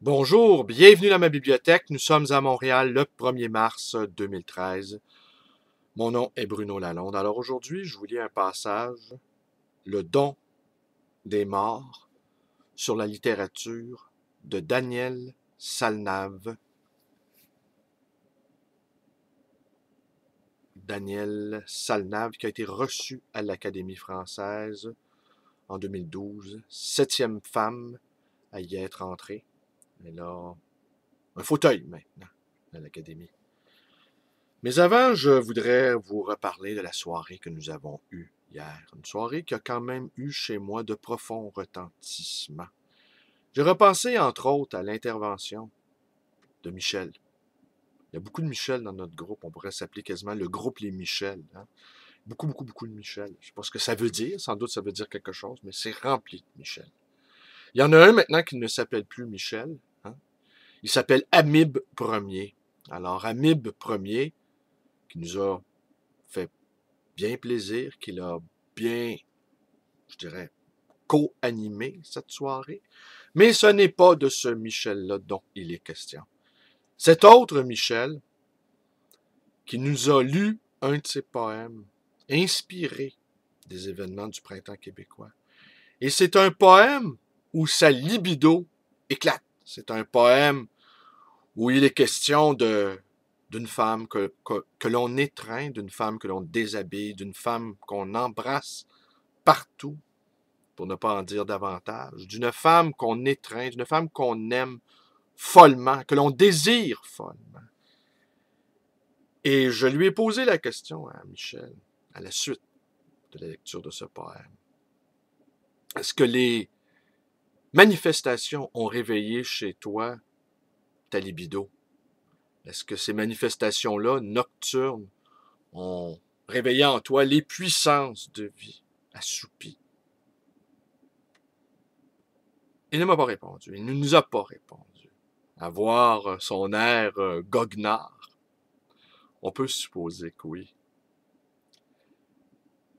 Bonjour, bienvenue dans ma bibliothèque. Nous sommes à Montréal le 1er mars 2013. Mon nom est Bruno Lalonde. Alors aujourd'hui, je vous lis un passage, Le don des morts, sur la littérature de Daniel Salnave. Daniel Salnave, qui a été reçu à l'Académie française en 2012, 7e femme à y être entrée. Elle a un fauteuil maintenant à l'Académie. Mais avant, je voudrais vous reparler de la soirée que nous avons eue hier. Une soirée qui a quand même eu chez moi de profonds retentissements. J'ai repensé, entre autres, à l'intervention de Michel. Il y a beaucoup de Michel dans notre groupe. On pourrait s'appeler quasiment le groupe Les Michel. Hein? Beaucoup de Michel. Je ne sais pas ce que ça veut dire. Sans doute, ça veut dire quelque chose, mais c'est rempli de Michel. Il y en a un maintenant qui ne s'appelle plus Michel. Hein? Il s'appelle Amib Ier. Alors, Amib Ier, qui nous a fait bien plaisir, qu'il a bien, je dirais, co-animé cette soirée. Mais ce n'est pas de ce Michel-là dont il est question. Cet autre Michel, qui nous a lu un de ses poèmes, inspiré des événements du printemps québécois. Et c'est un poème où sa libido éclate. C'est un poème où il est question d'une femme que l'on étreint, d'une femme que l'on déshabille, d'une femme qu'on embrasse partout, pour ne pas en dire davantage, d'une femme qu'on étreint, d'une femme qu'on aime follement, que l'on désire follement. Et je lui ai posé la question à Michel, à la suite de la lecture de ce poème. Est-ce que les manifestations ont réveillé chez toi ta libido? Est-ce que ces manifestations-là, nocturnes, ont réveillé en toi les puissances de vie assoupies? Il ne m'a pas répondu, il ne nous a pas répondu. À voir son air goguenard, on peut supposer que oui.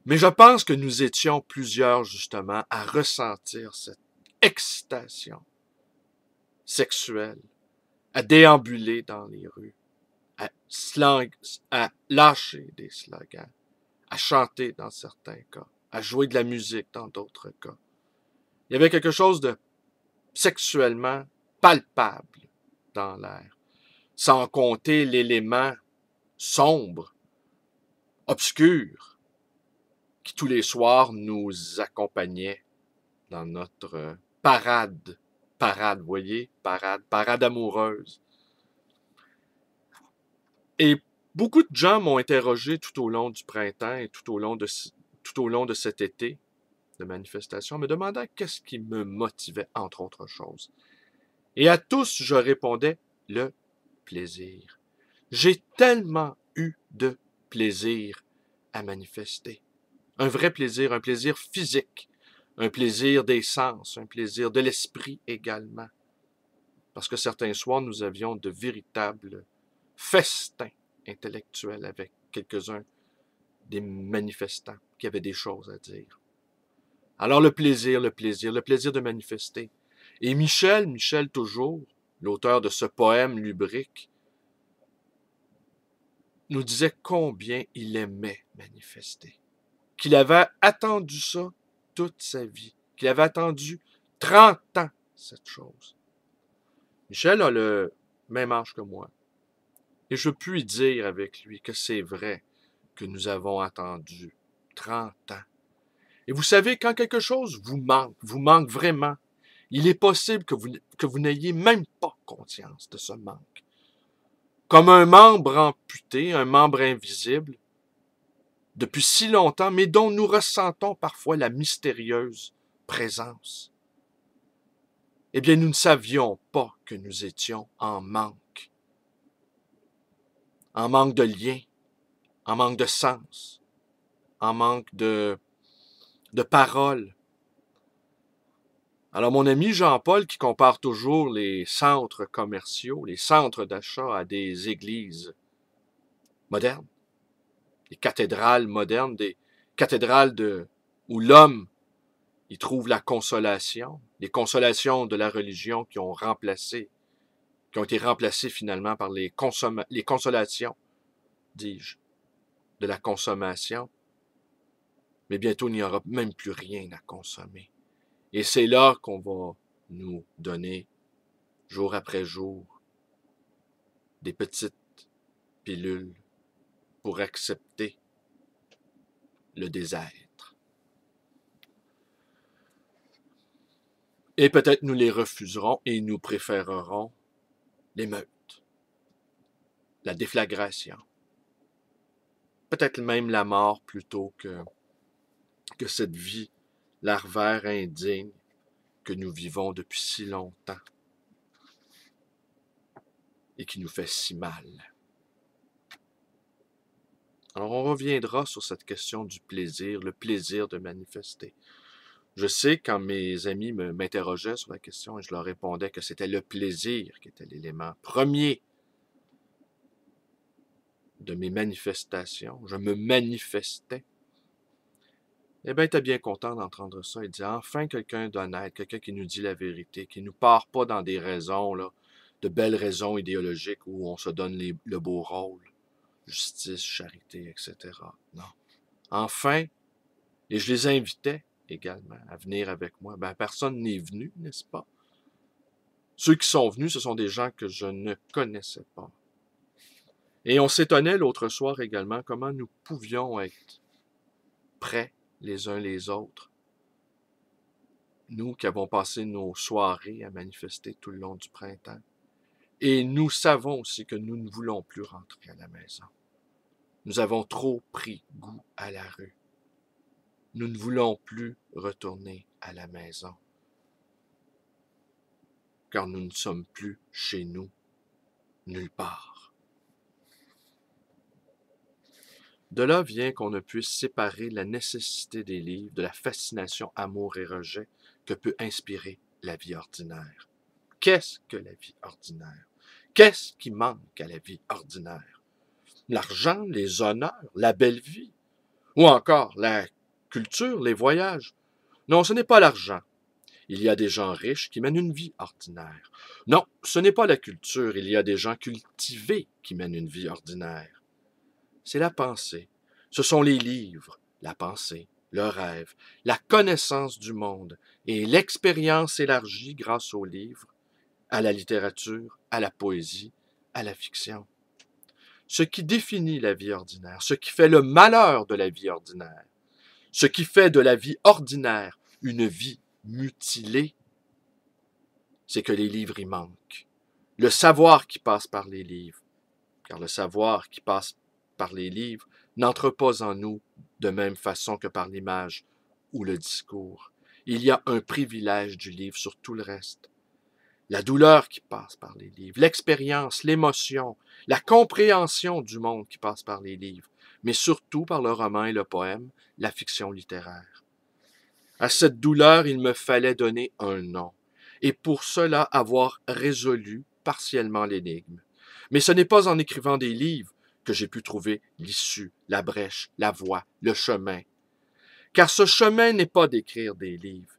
Mais je pense que nous étions plusieurs, justement, à ressentir cette excitation sexuelle, à déambuler dans les rues, à lâcher des slogans, à chanter dans certains cas, à jouer de la musique dans d'autres cas. Il y avait quelque chose de sexuellement palpable dans l'air, sans compter l'élément sombre, obscur, qui tous les soirs nous accompagnait dans notre parade, voyez, parade amoureuse. Et beaucoup de gens m'ont interrogé tout au long du printemps et tout au long de cet été de manifestation, me demandant qu'est-ce qui me motivait, entre autres choses. Et à tous, je répondais le plaisir. J'ai tellement eu de plaisir à manifester. Un vrai plaisir, un plaisir physique, un plaisir des sens, un plaisir de l'esprit également. Parce que certains soirs, nous avions de véritables festins intellectuels avec quelques-uns des manifestants qui avaient des choses à dire. Alors le plaisir de manifester. Et Michel toujours, l'auteur de ce poème lubrique, nous disait combien il aimait manifester. Qu'il avait attendu ça toute sa vie. Qu'il avait attendu 30 ans, cette chose. Michel a le même âge que moi. Et je puis dire avec lui que c'est vrai que nous avons attendu 30 ans. Et vous savez, quand quelque chose vous manque vraiment, il est possible que vous n'ayez même pas conscience de ce manque. Comme un membre amputé, un membre invisible, depuis si longtemps, mais dont nous ressentons parfois la mystérieuse présence. Eh bien, nous ne savions pas que nous étions en manque de lien, en manque de sens, en manque de paroles. Alors, mon ami Jean-Paul, qui compare toujours les centres commerciaux, les centres d'achat à des églises modernes, des cathédrales modernes, des cathédrales où l'homme ils trouvent la consolation, les consolations de la religion qui ont été remplacées finalement par les consolations, dis-je, de la consommation. Mais bientôt, il n'y aura même plus rien à consommer. Et c'est là qu'on va nous donner, jour après jour, des petites pilules pour accepter le désêtre. Et peut-être nous les refuserons et nous préférerons l'émeute, la déflagration, peut-être même la mort plutôt que cette vie larvaire indigne que nous vivons depuis si longtemps et qui nous fait si mal. Alors on reviendra sur cette question du plaisir, le plaisir de manifester. Je sais quand mes amis m'interrogeaient sur la question et je leur répondais que c'était le plaisir qui était l'élément premier de mes manifestations. Je me manifestais. Eh bien, il était bien content d'entendre ça. Il dit enfin quelqu'un d'honnête, quelqu'un qui nous dit la vérité, qui ne nous part pas dans des raisons, là, de belles raisons idéologiques où on se donne le beau rôle, justice, charité, etc. Non. Enfin, et je les invitais également à venir avec moi. Ben, personne n'est venu, n'est-ce pas? Ceux qui sont venus, ce sont des gens que je ne connaissais pas. Et on s'étonnait l'autre soir également comment nous pouvions être prêts les uns les autres. Nous qui avons passé nos soirées à manifester tout le long du printemps. Et nous savons aussi que nous ne voulons plus rentrer à la maison. Nous avons trop pris goût à la rue. Nous ne voulons plus retourner à la maison. Car nous ne sommes plus chez nous, nulle part. De là vient qu'on ne puisse séparer la nécessité des livres de la fascination, amour et rejet que peut inspirer la vie ordinaire. Qu'est-ce que la vie ordinaire? Qu'est-ce qui manque à la vie ordinaire? L'argent, les honneurs, la belle vie? Ou encore la culture, les voyages? Non, ce n'est pas l'argent. Il y a des gens riches qui mènent une vie ordinaire. Non, ce n'est pas la culture. Il y a des gens cultivés qui mènent une vie ordinaire. C'est la pensée. Ce sont les livres, la pensée, le rêve, la connaissance du monde et l'expérience élargie grâce aux livres, à la littérature, à la poésie, à la fiction. Ce qui définit la vie ordinaire, ce qui fait le malheur de la vie ordinaire, ce qui fait de la vie ordinaire une vie mutilée, c'est que les livres y manquent. Le savoir qui passe par les livres, car le savoir qui passe par les livres n'entre pas en nous de même façon que par l'image ou le discours. Il y a un privilège du livre sur tout le reste. La douleur qui passe par les livres, l'expérience, l'émotion, la compréhension du monde qui passe par les livres, mais surtout par le roman et le poème, la fiction littéraire. À cette douleur, il me fallait donner un nom, et pour cela avoir résolu partiellement l'énigme. Mais ce n'est pas en écrivant des livres que j'ai pu trouver l'issue, la brèche, la voie, le chemin. Car ce chemin n'est pas d'écrire des livres,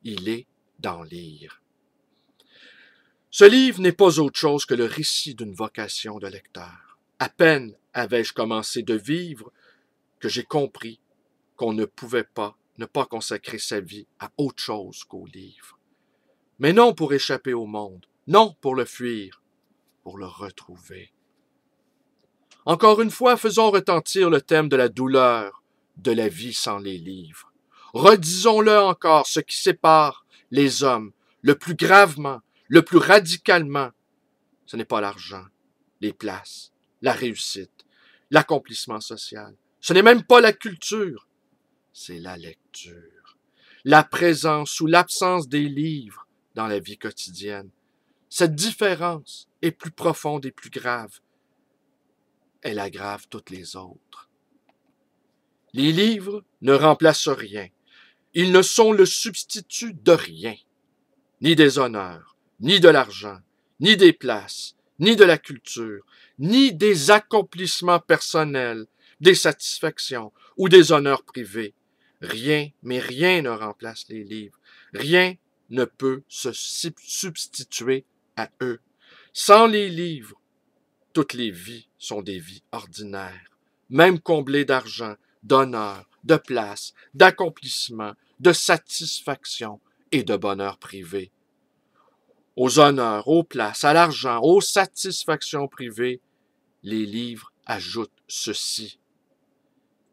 il est d'en lire. Ce livre n'est pas autre chose que le récit d'une vocation de lecteur. À peine avais-je commencé de vivre que j'ai compris qu'on ne pouvait pas ne pas consacrer sa vie à autre chose qu'au livre. Mais non pour échapper au monde, non pour le fuir, pour le retrouver. Encore une fois, faisons retentir le thème de la douleur de la vie sans les livres. Redisons-le encore, ce qui sépare les hommes le plus gravement, le plus radicalement, ce n'est pas l'argent, les places, la réussite, l'accomplissement social. Ce n'est même pas la culture, c'est la lecture. La présence ou l'absence des livres dans la vie quotidienne. Cette différence est plus profonde et plus grave. Elle aggrave toutes les autres. Les livres ne remplacent rien. Ils ne sont le substitut de rien. Ni des honneurs, ni de l'argent, ni des places, ni de la culture, ni des accomplissements personnels, des satisfactions ou des honneurs privés. Rien, mais rien ne remplace les livres. Rien ne peut se substituer à eux. Sans les livres, toutes les vies sont des vies ordinaires, même comblées d'argent, d'honneur, de place, d'accomplissement, de satisfaction et de bonheur privé. Aux honneurs, aux places, à l'argent, aux satisfactions privées, les livres ajoutent ceci.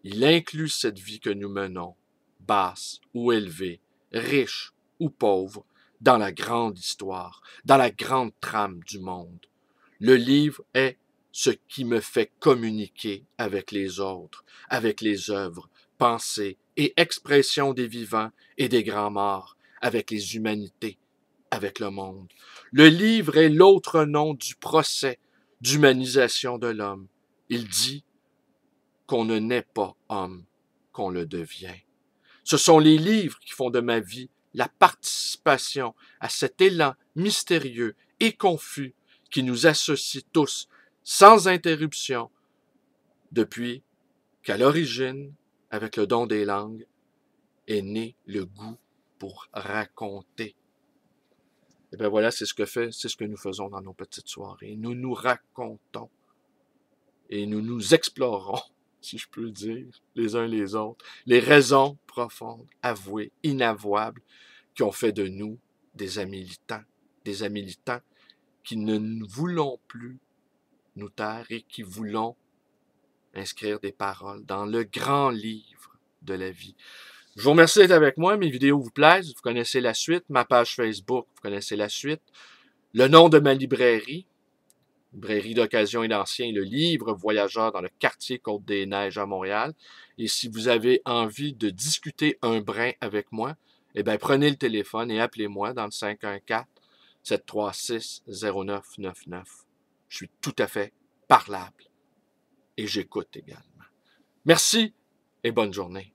Il inclut cette vie que nous menons, basse ou élevée, riche ou pauvre, dans la grande histoire, dans la grande trame du monde. Le livre est ce qui me fait communiquer avec les autres, avec les œuvres, pensées et expressions des vivants et des grands morts, avec les humanités, avec le monde. Le livre est l'autre nom du procès d'humanisation de l'homme. Il dit qu'on ne naît pas homme, qu'on le devient. Ce sont les livres qui font de ma vie la participation à cet élan mystérieux et confus qui nous associe tous, sans interruption, depuis qu'à l'origine, avec le don des langues, est né le goût pour raconter. Et bien voilà, c'est ce que nous faisons dans nos petites soirées. Nous nous racontons et nous nous explorons, si je peux dire, les uns les autres, les raisons profondes, avouées, inavouables, qui ont fait de nous des amis militants qui ne voulons plus nous taire et qui voulons inscrire des paroles dans le grand livre de la vie. Je vous remercie d'être avec moi. Mes vidéos vous plaisent. Vous connaissez la suite. Ma page Facebook, vous connaissez la suite. Le nom de ma librairie d'occasion et d'ancien, le livre voyageur dans le quartier Côte-des-Neiges à Montréal. Et si vous avez envie de discuter un brin avec moi, eh bien, prenez le téléphone et appelez-moi dans le 514-736-0999. Je suis tout à fait parlable et j'écoute également. Merci et bonne journée.